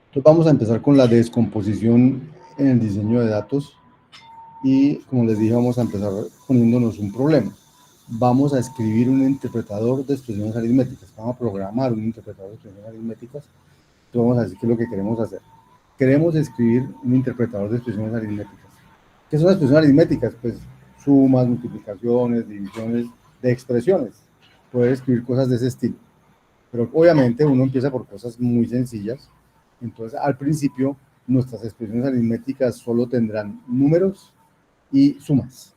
Entonces vamos a empezar con la descomposición en el diseño de datos y, como les dije, vamos a empezar poniéndonos un problema. Vamos a escribir un interpretador de expresiones aritméticas, vamos a programar un interpretador de expresiones aritméticas. Entonces vamos a decir qué es lo que queremos hacer. Queremos escribir un interpretador de expresiones aritméticas. ¿Qué son las expresiones aritméticas? Pues sumas, multiplicaciones, divisiones de expresiones. Poder escribir cosas de ese estilo. Pero obviamente uno empieza por cosas muy sencillas. Entonces, al principio, nuestras expresiones aritméticas solo tendrán números y sumas.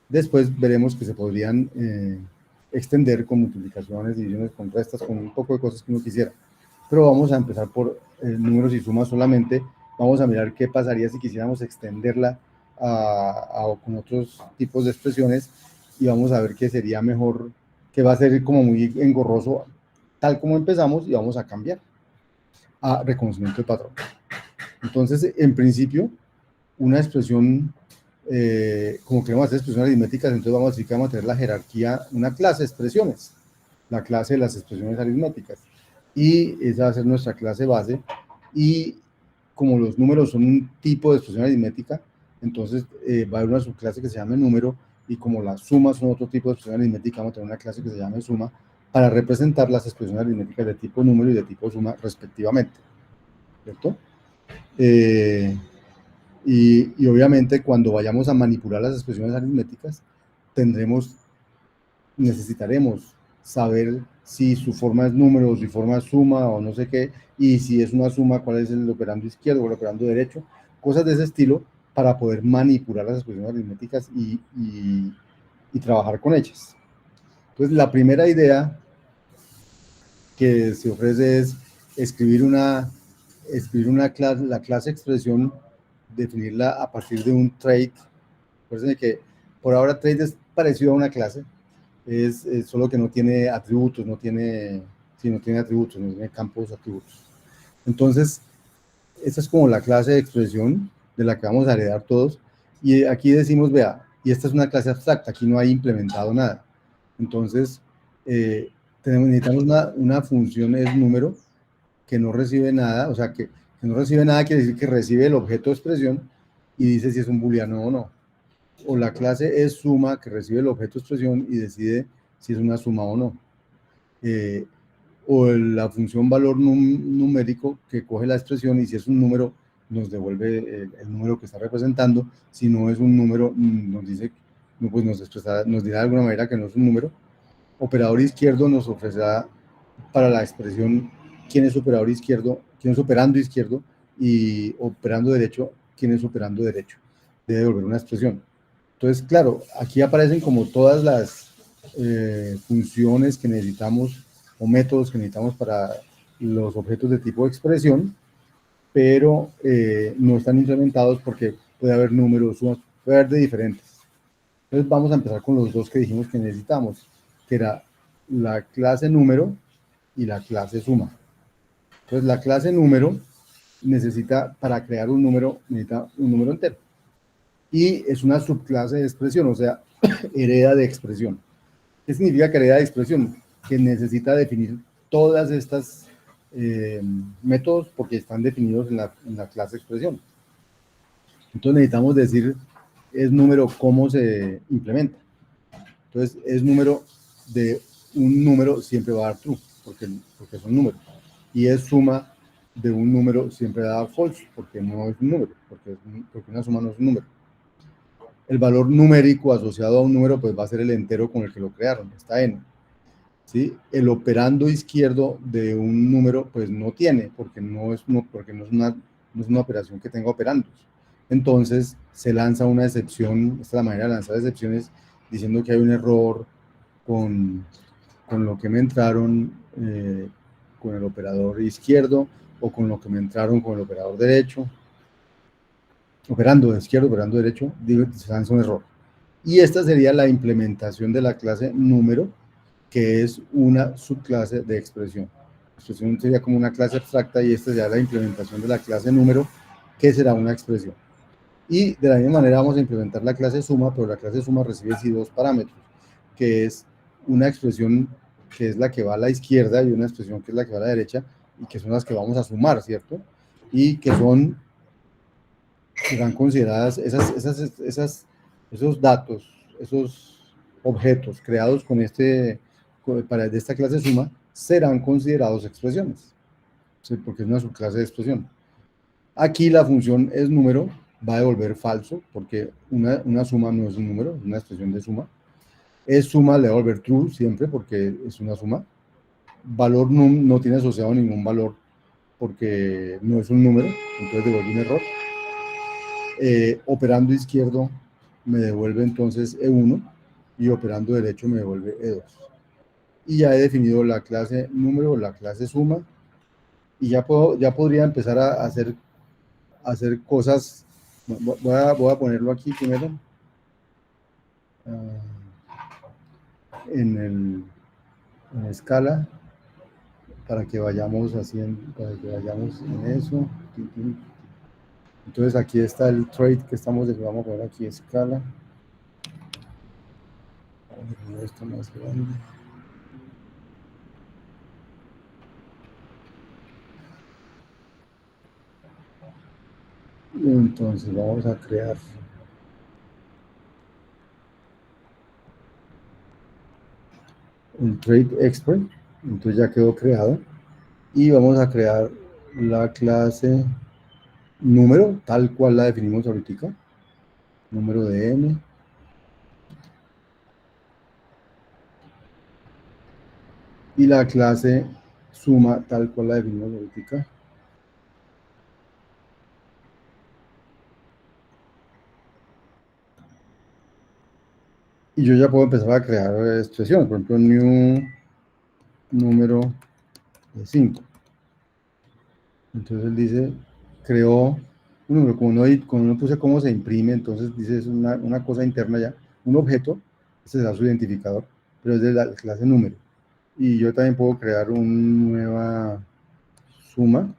Después veremos que se podrían extender con multiplicaciones, divisiones, con restas, con un poco de cosas que uno quisiera. Pero vamos a empezar por números y sumas solamente. Vamos a mirar qué pasaría si quisiéramos extenderla con otros tipos de expresiones y vamos a ver qué sería mejor, que va a ser como muy engorroso tal como empezamos, y vamos a cambiar a reconocimiento de patrón. Entonces, en principio, una expresión, como queremos hacer expresiones aritméticas, entonces vamos a decir que vamos a tener la jerarquía, una clase de expresiones, la clase de las expresiones aritméticas, y esa va a ser nuestra clase base. Y como los números son un tipo de expresión aritmética, entonces va a haber una subclase que se llame número, y como las sumas son otro tipo de expresión aritmética, vamos a tener una clase que se llame suma para representar las expresiones aritméticas de tipo número y de tipo suma respectivamente, ¿cierto? Y obviamente cuando vayamos a manipular las expresiones aritméticas, necesitaremos saber si su forma es número o si forma es suma o no sé qué, y si es una suma, cuál es el operando izquierdo o el operando derecho, cosas de ese estilo, para poder manipular las expresiones aritméticas y trabajar con ellas. Entonces, la primera idea que se ofrece es escribir una clase, la clase expresión, definirla a partir de un trait. Recuerden que por ahora trait es parecido a una clase, es solo que no tiene atributos, no tiene atributos, no tiene campos atributos. Entonces, esta es como la clase de expresión de la que vamos a heredar todos. Y aquí decimos, vea, y esta es una clase abstracta, aquí no hay implementado nada. Entonces, necesitamos una función es número que no recibe nada, o sea, que no recibe nada quiere decir que recibe el objeto de expresión y dice si es un booleano o no. O la clase es suma, que recibe el objeto de expresión y decide si es una suma o no. O la función valor numérico, que coge la expresión y si es un número nos devuelve el número que está representando. Si no es un número, nos dice, pues nos dirá de alguna manera que no es un número. Operador izquierdo nos ofrecerá para la expresión quién es operador izquierdo, quién es operando izquierdo, y operando derecho, quién es operando derecho. Debe devolver una expresión. Entonces, claro, aquí aparecen como todas las funciones que necesitamos o métodos que necesitamos para los objetos de tipo expresión, pero no están implementados porque puede haber números, puede haber de diferentes. Entonces vamos a empezar con los dos que dijimos que necesitamos, que era la clase número y la clase suma. Entonces la clase número necesita, para crear un número, necesita un número entero. Y es una subclase de expresión, o sea, hereda de expresión. ¿Qué significa que hereda de expresión? Que necesita definir todas estas métodos porque están definidos en la clase expresión. Entonces necesitamos decir es número cómo se implementa. Entonces es número de un número siempre va a dar true, porque son números. Y es suma de un número siempre va a dar false, porque no es un número, porque una suma no es un número. El valor numérico asociado a un número pues va a ser el entero con el que lo crearon, está n. ¿Sí? El operando izquierdo de un número pues no tiene, porque no es una operación que tenga operandos. Entonces se lanza una excepción, esta es la manera de lanzar excepciones, diciendo que hay un error con lo que me entraron con el operador izquierdo, o con lo que me entraron con el operador derecho, operando de izquierdo, operando derecho, se lanza un error. Y esta sería la implementación de la clase número, que es una subclase de expresión. La expresión sería como una clase abstracta, y esta sería la implementación de la clase número, que será una expresión. Y de la misma manera vamos a implementar la clase suma, pero la clase suma recibe sí dos parámetros, que es una expresión que es la que va a la izquierda y una expresión que es la que va a la derecha, y que son las que vamos a sumar, ¿cierto? Y que serán consideradas esos datos, esos objetos creados de esta clase suma, serán considerados expresiones, ¿sí? Porque es una subclase de expresión. Aquí la función es número, va a devolver falso, porque una suma no es un número, es una expresión de suma. Es suma, le va a devolver true siempre, porque es una suma. Valor num no tiene asociado ningún valor, porque no es un número, entonces devuelve un error. Operando izquierdo me devuelve entonces E1 y operando derecho me devuelve E2. Y ya he definido la clase número, la clase suma, y ya podría empezar a hacer cosas. Voy a ponerlo aquí primero en escala para que vayamos haciendo, para que vayamos en eso. Entonces aquí está el trade que vamos a poner aquí escala. Vamos a poner esto más grande. Entonces vamos a crear un trade expert, entonces ya quedó creado, y vamos a crear la clase número tal cual la definimos ahorita, número de n, y la clase suma tal cual la definimos ahorita. Y yo ya puedo empezar a crear expresiones, por ejemplo, new número de 5. Entonces él dice, creó un número, como no puse cómo se imprime, entonces dice, es una cosa interna ya, un objeto, este será su identificador, pero es de la clase número. Y yo también puedo crear una nueva suma,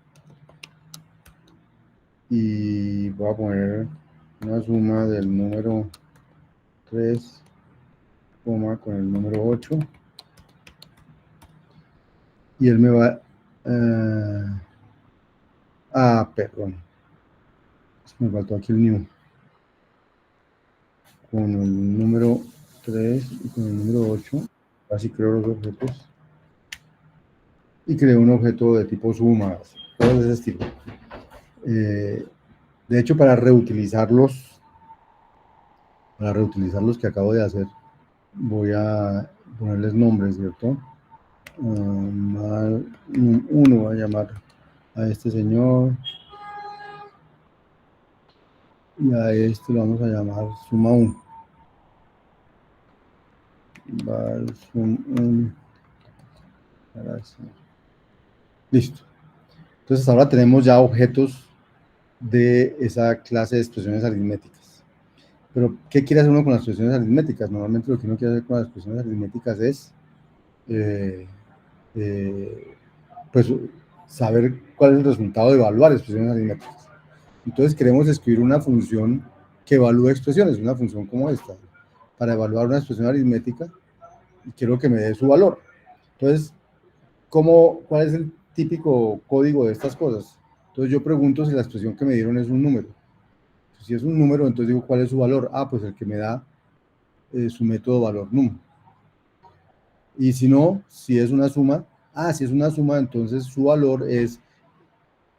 y voy a poner una suma del número 3, con el número 8, y él me va perdón, me faltó aquí el new, con el número 3 y con el número 8, así creo los objetos, y creo un objeto de tipo suma, todo ese estilo. De hecho, para reutilizarlos que acabo de hacer, voy a ponerles nombres, ¿cierto? Uno voy a llamar a este señor, y a este lo vamos a llamar suma 1. Listo. Entonces ahora tenemos ya objetos de esa clase de expresiones aritméticas. Pero, ¿qué quiere hacer uno con las expresiones aritméticas? Normalmente lo que uno quiere hacer con las expresiones aritméticas es pues saber cuál es el resultado de evaluar expresiones aritméticas. Entonces queremos escribir una función que evalúe expresiones, una función como esta, para evaluar una expresión aritmética, y quiero que me dé su valor. Entonces, ¿cuál es el típico código de estas cosas? Entonces yo pregunto si la expresión que me dieron es un número. Si es un número, entonces digo, ¿cuál es su valor? Pues el que me da su método valor num. Y si no, si es una suma, si es una suma, entonces su valor es,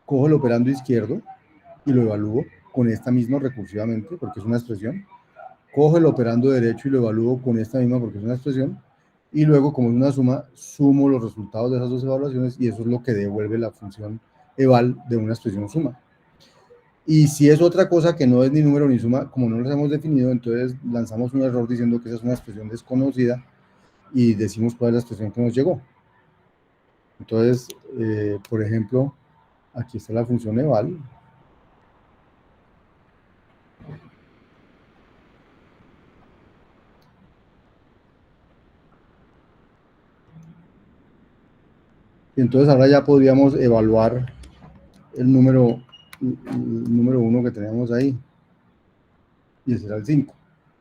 cojo el operando izquierdo y lo evalúo con esta misma recursivamente, porque es una expresión. Cojo el operando derecho y lo evalúo con esta misma, porque es una expresión. Y luego, como es una suma, sumo los resultados de esas dos evaluaciones, y eso es lo que devuelve la función eval de una expresión suma. Y si es otra cosa que no es ni número ni suma, como no los hemos definido, entonces lanzamos un error diciendo que esa es una expresión desconocida, y decimos cuál es la expresión que nos llegó. Entonces, por ejemplo, aquí está la función eval. Y entonces ahora ya podríamos evaluar el número 1 que teníamos ahí, y ese era el 5.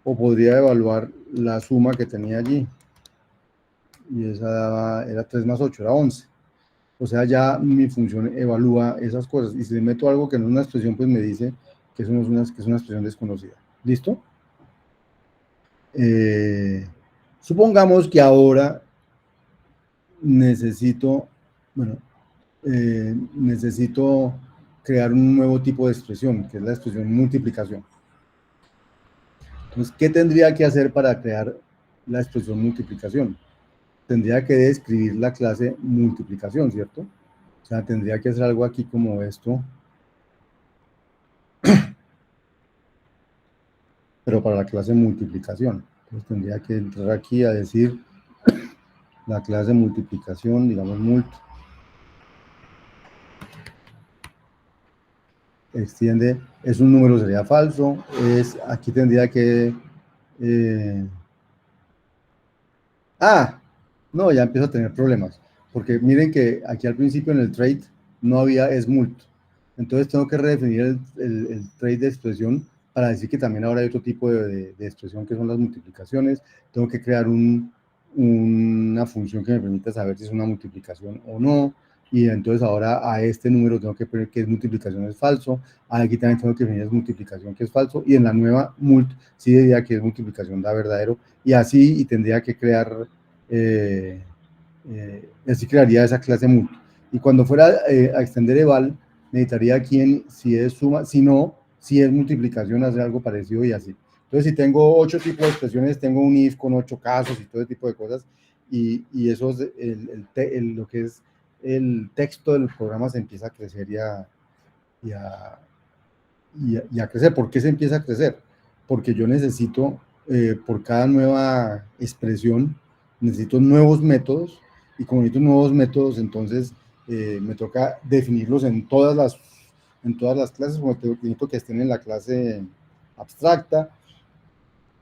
O podría evaluar la suma que tenía allí, y esa era 3 más 8, era 11. O sea, ya mi función evalúa esas cosas. Y si le meto algo que no es una expresión, pues me dice que eso no es que es una expresión desconocida. ¿Listo? Supongamos que ahora necesito, bueno, necesito crear un nuevo tipo de expresión, que es la expresión multiplicación. Entonces, ¿qué tendría que hacer para crear la expresión multiplicación? Tendría que describir la clase multiplicación, ¿cierto? O sea, tendría que hacer algo aquí como esto, pero para la clase multiplicación. Entonces tendría que entrar aquí a decir la clase multiplicación, digamos mult, extiende, es un número, sería falso, aquí tendría que... Eh, no, ya empiezo a tener problemas, porque miren que aquí al principio en el trait no había smult, entonces tengo que redefinir el trait de expresión para decir que también ahora hay otro tipo de expresión que son las multiplicaciones, tengo que crear una función que me permita saber si es una multiplicación o no, y entonces ahora a este número tengo que poner que es multiplicación es falso, aquí también tengo que definir es multiplicación que es falso, y en la nueva mult sí diría que es multiplicación da verdadero, y así, y tendría que crear así crearía esa clase mult. Y cuando fuera a extender eval, necesitaría aquí si es suma, si no, si es multiplicación, hacer algo parecido y así. Entonces, si tengo 8 tipos de expresiones, tengo un if con 8 casos y todo ese tipo de cosas, y eso es lo que es el texto del programa se empieza a crecer y a crecer. ¿Por qué se empieza a crecer? Porque yo necesito, por cada nueva expresión, necesito nuevos métodos, y como necesito nuevos métodos, entonces me toca definirlos en todas las clases, como necesito que estén en la clase abstracta.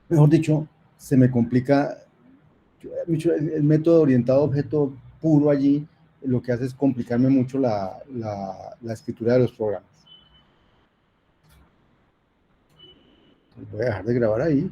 Mejor dicho, se me complica mucho el método orientado a objeto puro allí, lo que hace es complicarme mucho la escritura de los programas. Voy a dejar de grabar ahí.